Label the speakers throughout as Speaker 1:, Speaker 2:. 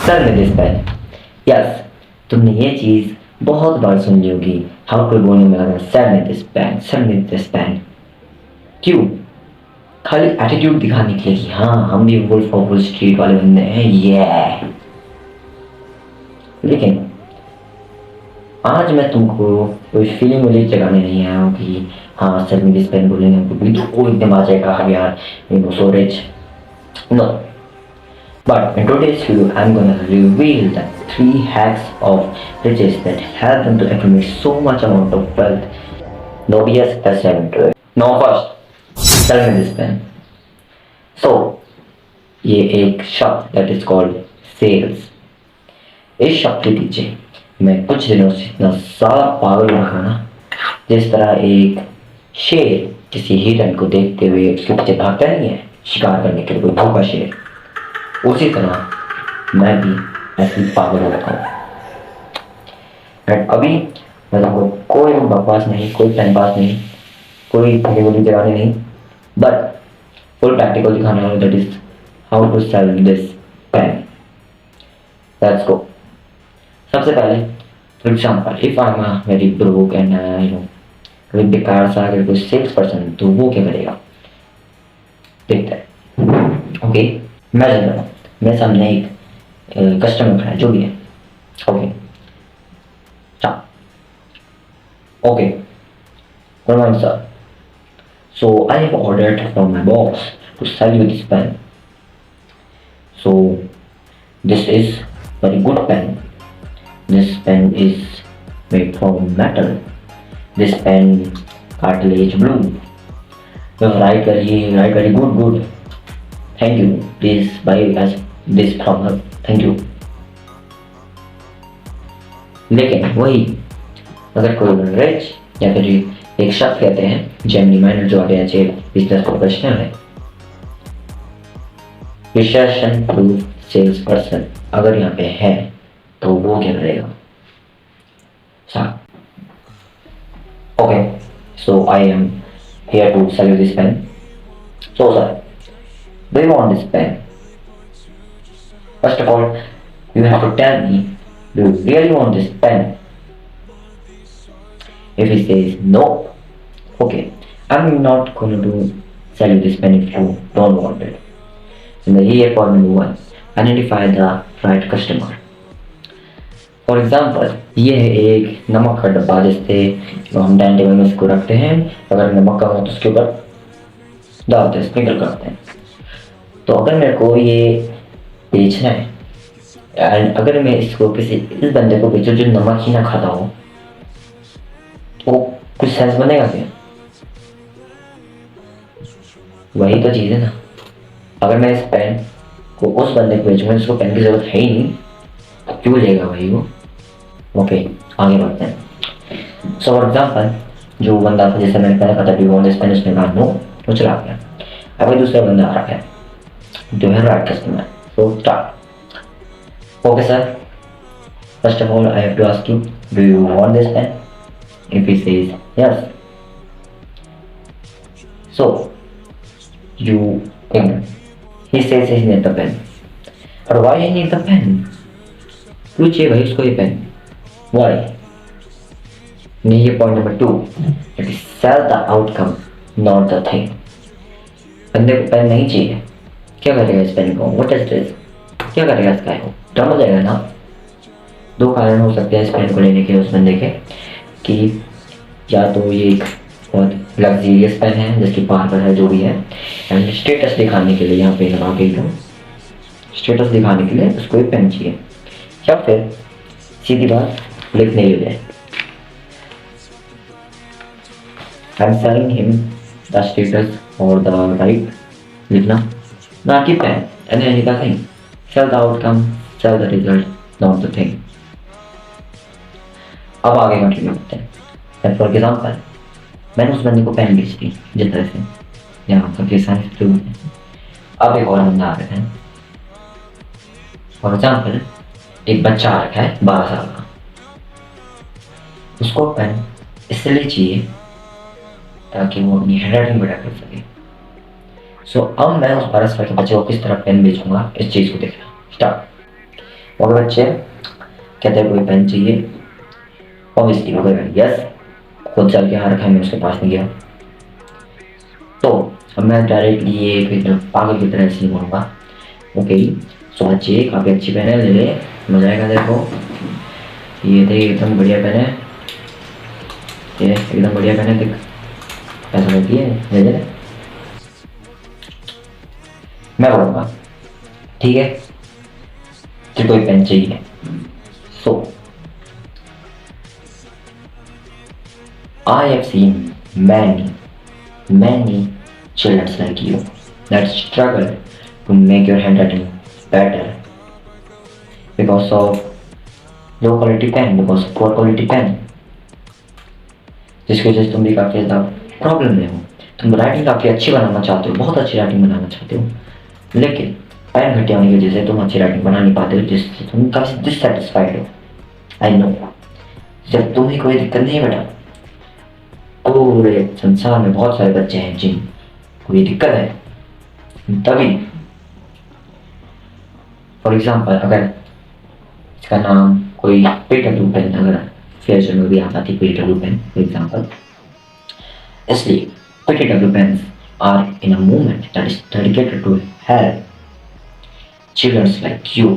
Speaker 1: Sir में this pen. Yes, तुमने ये चीज बहुत बार सुन ली होगी। हर कोई बोलने में लगा सर में दिस पेन, सर में दिस पेन। क्यों? खाली एटीट्यूड दिखाने के लिए कि हाँ हम भी वुल्फ ऑफ वॉल स्ट्रीट वाले बंदे हैं ये। लेकिन आज मैं तुमको कोई फीलिंग वाली जगाने नहीं आया हूँ कि हाँ सर में दिस पेन बोलेंगे हमको भी तो एकदम आ जाएगा हाँ यार so rich. No, but in today's video I'm gonna reveal the 3 hacks of riches that help them to accumulate so much amount of wealth. No BS, let's dive into it. Now first, sell me this pen. So, ये एक शब्द that is called sales. इस शब्द के पीछे मैं कुछ दिनों से इतना ज़्यादा पागल रखा ना, जिस तरह एक शेर किसी हिरन को देखते हुए उसके पीछे भागता नहीं है शिकार करने के लिए, कोई भूखा शेर, उसी तरह मैं भी ऐसी पागल हो रखा हूँ। एंड अभी मैं तुमको कोई बकवास नहीं, कोई टाइम पास नहीं, कोई गोली जगाने नहीं, बट फुल प्रैक्टिकल दिखाना है। That is how to sell this pen. Let's go. सबसे पहले for example if I am very broke and कोई बेकार सा अगर कोई सेल्स पर्सन तो वो क्या करेगा देखते हैं। ओके, इमेजिन करो मेरे सामने एक कस्टमर खड़ा है जो भी है। Okay okay, good morning sir, so I have ordered from my boss to sell you this pen. So this is very good pen. This pen is made from metal. This pen cartilage blue. You write very good. Thank you. Please buy as this from her. Thank you. लेकिन वही अगर कोई rich या फिर एक शख्स कहते हैं जेमिनी माइनर जो आगे अच्छे बिजनेस प्रोफेशनल है, रिसेशन प्रूफ सेल्स पर्सन अगर यहाँ पे है तो वो क्या करेगा? Okay, so I am here to sell you this pen. So sir, do you want this pen? First of all, you have to tell me, do you really want this pen? If he says no, okay, I'm not going to sell you this pen if you don't want it. So here point number 1, identify the right customer. For example, ये है एक नमक का डब्बा जिससे जो हम dining table में इसको रखते हैं, अगर नमक कम हो तो उसके ऊपर डालते हैं, स्प्रिंकल करते हैं। तो अगर मेरे को ये बेचना है एंड अगर मैं इसको किसी इस बंदे को बेचूं जो नमक ही ना खाता हो तो कुछ सेंस बनेगा क्या? वही तो चीज़ है ना। अगर मैं इस पेन को उस बंदे को बेचूंगा जिसको पेन की जरूरत है ही नहीं तो क्यों लेगा भाई वो? ओके, आगे बढ़ते हैं। सो फॉर एग्जाम्पल जो बंदा था जैसे मैंने पहले पता भी दिस पेन, उसने कहा नो, वो चला गया। अभी दूसरा बंदा आ रहा है, do you have right customer? So start. Okay sir, first of all I have to ask you, do you want this pen? If he says yes, so you he says he needs the pen. But why he need the pen? पूछिए भाई उसको ये pen why? नहीं, ये point number 2, it is sell the outcome not the thing. बंदे को pen नहीं चाहिए, क्या करेगा इस पेन को? What is this? क्या करेगा इसका? डम हो जाएगा ना। 2 कारण हो सकते हैं इस पेन को लेने के उस बंदे के, कि या तो ये एक बहुत लग्जरियस पेन है जिसकी पार पर है जो भी है एंड स्टेटस दिखाने के लिए यहाँ पे लगा के स्टेटस दिखाने के लिए उसको एक पेन चाहिए, या फिर सीधी बात लिखने के लिए I am selling him the status और द राइट लिखना, ना कि pen and anything. Sell the outcome, sell the result, not the thing. अब आगे कंटिन्यू करते हैं। फॉर एग्जाम्पल मैंने उस बंदे को पेन बेच दी जिस तरह से यहाँ सबके सारे शुरू में। अब एक और बंदा आ रहा है, फॉर एग्जाम्पल एक बच्चा आ रखा है 12 साल का, उसको पेन इसलिए चाहिए ताकि वो अपनी हैंडराइटिंग बेटर कर सके। सो अब मैं उस 12 साल के बच्चे को किस तरह पेन बेचूंगा इस चीज़ को देखना स्टार्ट। ओके बच्चे, कहते हैं कोई पेन चाहिए, ऑब्वियसली ओके यस, खुद चल के हार खाए, मैं उसके पास नहीं गया। तो अब मैं डायरेक्टली ये फिर पागल की तरह इसलिए बोलूँगा। ओके सो बच्चे काफ़ी अच्छी पेन है, ले ले, मजा आएगा। देखो ये देख एकदम बढ़िया पेन है, ये एकदम बढ़िया पेन है, देख ऐसा लगती है, ले ले। मैं बोलूँगा ठीक है, फिर कोई पेन चाहिए। सो I have seen many children like you that struggle to make your handwriting better because of low quality pen, because of poor quality pen, जिसकी वजह से तुम भी काफ़ी ज़्यादा प्रॉब्लम में हो। तुम राइटिंग काफ़ी अच्छी बनाना चाहते हो, बहुत अच्छी राइटिंग बनाना चाहते हो, लेकिन पेन घटिया होने की वजह से तुम अच्छी राइटिंग बना नहीं पाते हो, जिससे तुम काफ़ी डिससेटिस्फाइड हो। आई नो, जब तुम्हें कोई दिक्कत नहीं है बेटा, पूरे संसार में बहुत सारे बच्चे हैं जिन कोई दिक्कत है, तभी फॉर एग्जाम्पल अगर इसका नाम कोई PW पेन अगर फ्यूचर में भी आता थी, PW पेन फॉर एग्जाम्पल, इसलिए PW pens are in a movement that is dedicated to help childrens like you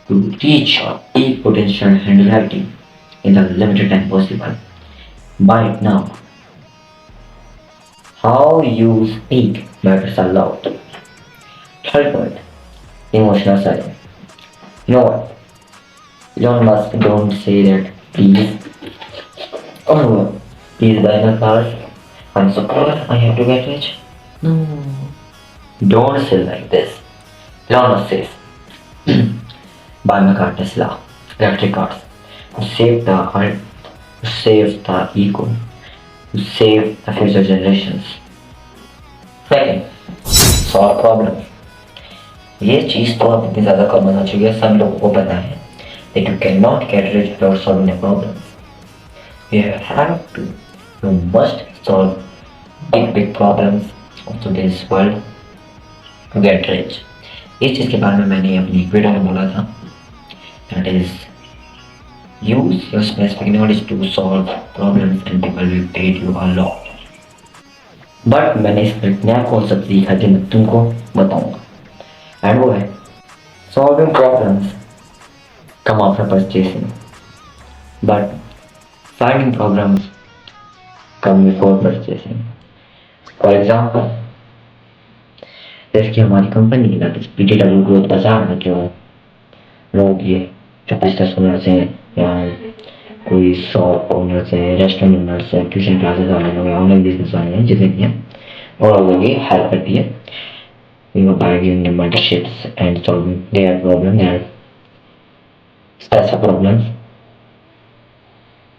Speaker 1: to reach your peak potential handwriting in the limited time possible. By now, how you speak matters a lot. Third point, emotional side. You know what? Elon Musk don't say that please. Oh no, please buy my cars. I'm so poor, I have to get rich. No, don't say like this. Elon Musk says, buy my car Tesla, electric cars. To save the earth, to save the ego, to save the future generations. Second, solve problems. ये चीज़ तो अब इतनी ज़्यादा common हो चुकी है, सब लोगों को पता है that you cannot get rich without solving a problem. You have to, you must solve big problems of today's world to get rich. इस चीज़ के बारे में मैंने अपनी वीडियो में बोला था, that is use your specific knowledge to solve problems and people will pay you a lot. But मैंने इस नया कॉन्सेप्ट सीखा जो मैं तुमको बताऊंगा, एंड वो है solving problems come after purchasing, but finding problems come before purchasing. For example, जैसे कि हमारी company that is PW growth बाजार में जो लोग ये जो बिजनेस ओनर्स हैं या कोई शॉप ओनर्स है, रेस्टोरेंट ओनर्स है, ट्यूशन क्लासेस वाले लोग हैं, ऑनलाइन बिजनेस वाले हैं, जितने भी हैं, और लोगों की हेल्प करती है by giving them mentorships and solving their problem, their special problems.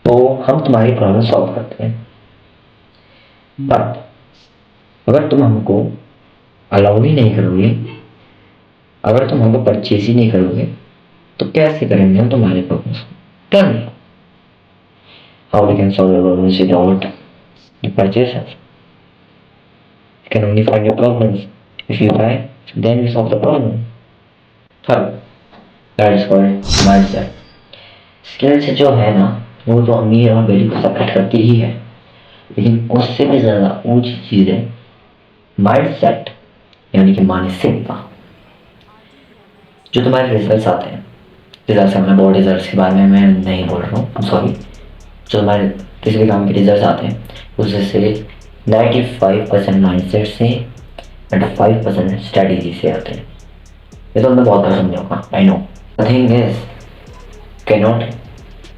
Speaker 1: तो हम तुम्हारी प्रॉब्लम सॉल्व करते हैं, बट अगर तुम हमको अलाउ ही नहीं करोगे, अगर तुम हमको परचेज ही नहीं करोगे, तो कैसे करेंगे हम तुम्हारे problems? Tell me how we can solve your problems without the purchases. You can only find your problems if you buy, then you solve the problem. Third, that is called mindset. Skills जो है ना, वो तो अमीर और गरीब को separate करती ही है, लेकिन उससे भी ज़्यादा ऊंची चीज़ है माइंडसेट, यानी कि मानसिकता। जो तुम्हारे रिजल्ट्स आते हैं, रिजल्ट्स अपने बोर्ड रिजल्ट्स के बारे में मैं नहीं बोल रहा हूँ, सॉरी, जो हमारे किसी भी काम के रिजल्ट आते हैं उससे से 95% माइंडसेट से 95% स्ट्रेटजी से आते हैं। ये तो मैं बहुत बार समझा होगा, I know. The thing is cannot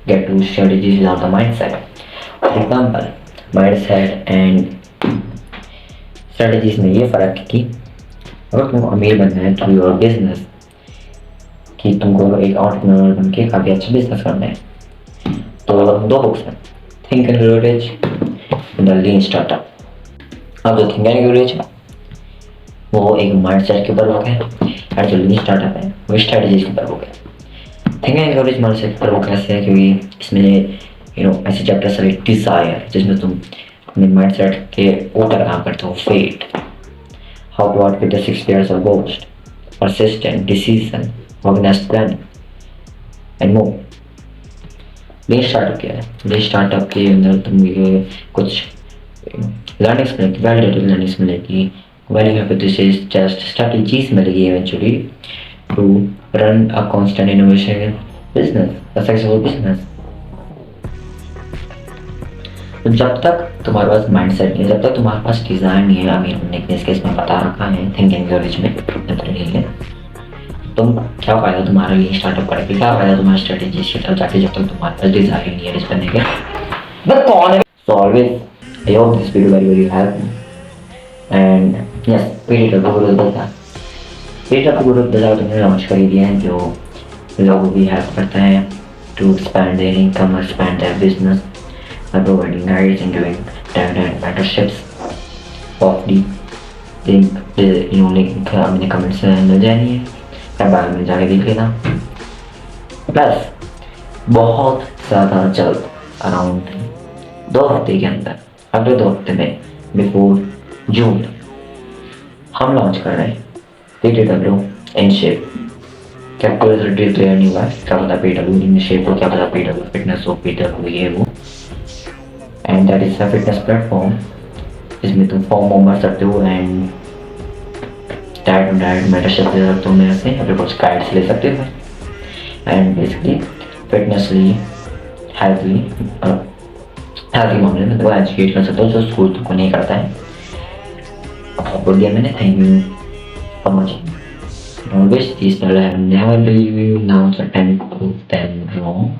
Speaker 1: get to strategies without the mindset. For example, mindset and strategies में ये फ़र्क है कि अगर तुमको अमीर बनना है थ्रू योर बिजनेस, कि तुमको एक एंटरप्रेन्योर बन के काफ़ी अच्छा बिजनेस करना है, तो दो बुक्स हैं, think and grow rich and the lean startup. अब जो थिंक एंड ग्रो रिच है वो एक माइंडसेट के ऊपर बुक है, और जो लीन स्टार्टअप है वो स्ट्रेटजीज के ऊपर बुक है। Think and grow rich mindset पर बुक कैसे है, क्योंकि इसमें ऐसे चैप्टर्स है डिजायर, जिसमें तुम अपने माइंडसेट के ऊपर काम करते हो, fate, how to outwit the 6 layers of ghost, persistent, decision, organised planning, and more. Lean startup क्या है? लेन स्टार्टअप के अंदर तुम्हें कुछ लर्निंग्स मिलेगी, वैलिडेटेड लर्निंग्स मिलेगी, वैल्यू हाइपोथेसिस, जस्ट स्ट्रैटेजीज मिलेगी eventually to run a constant innovation business, a successful business. तो जब तक तुम्हारे पास माइंडसेट नहीं है, जब तक तुम्हारे पास डिजाइन नहीं है, अमीर होने के इस केस में बता रखा है थिंकिंग कॉलेज में नहीं है, तुम क्या फायदा तुम्हारा लिए स्टार्टअप करके, क्या फायदा तुम्हारा स्ट्रेटेजी सेटअप जाके, जब तक तुम्हारे पास डिजाइन नहीं है इस करने के। बट कौन है? So always I hope this video very very help and yes period of growth बता, पीरियड ऑफ ग्रोथ बता तुमने लॉन्च कर ही दिया है, जो लोगों की हेल्प करता है to expand their income, expand their business, providing guides and doing direct mentorships of the link हमने कमेंट्स में मिल जाएंगे, या बाद में जाके देख लेना। प्लस बहुत ज़्यादा जल्द अराउंड 2 हफ्ते के अंदर, अगले 2 हफ्ते में बिफोर जून हम लॉन्च कर रहे हैं PTW इन शेप। क्या कोई रिजल्ट क्लियर नहीं हुआ है, क्या पता PTW इन शेप हो, क्या पता PTW फिटनेस हो, PTW ये वो, and that is a fitness platform जिसमें तुम फॉर्म भर सकते हो एंड डायरेक्ट मेंटरशिप ले सकते हो मेरे से, या फिर कुछ गाइड्स ले सकते हो एंड बेसिकली फिटनेसली हेल्थली हेल्थी मामले में तो एजुकेट कर सकते हो जो स्कूल तुमको नहीं करता है। अब बोल दिया मैंने, thank you for watching. Always these people have never leave you now so time to prove them wrong.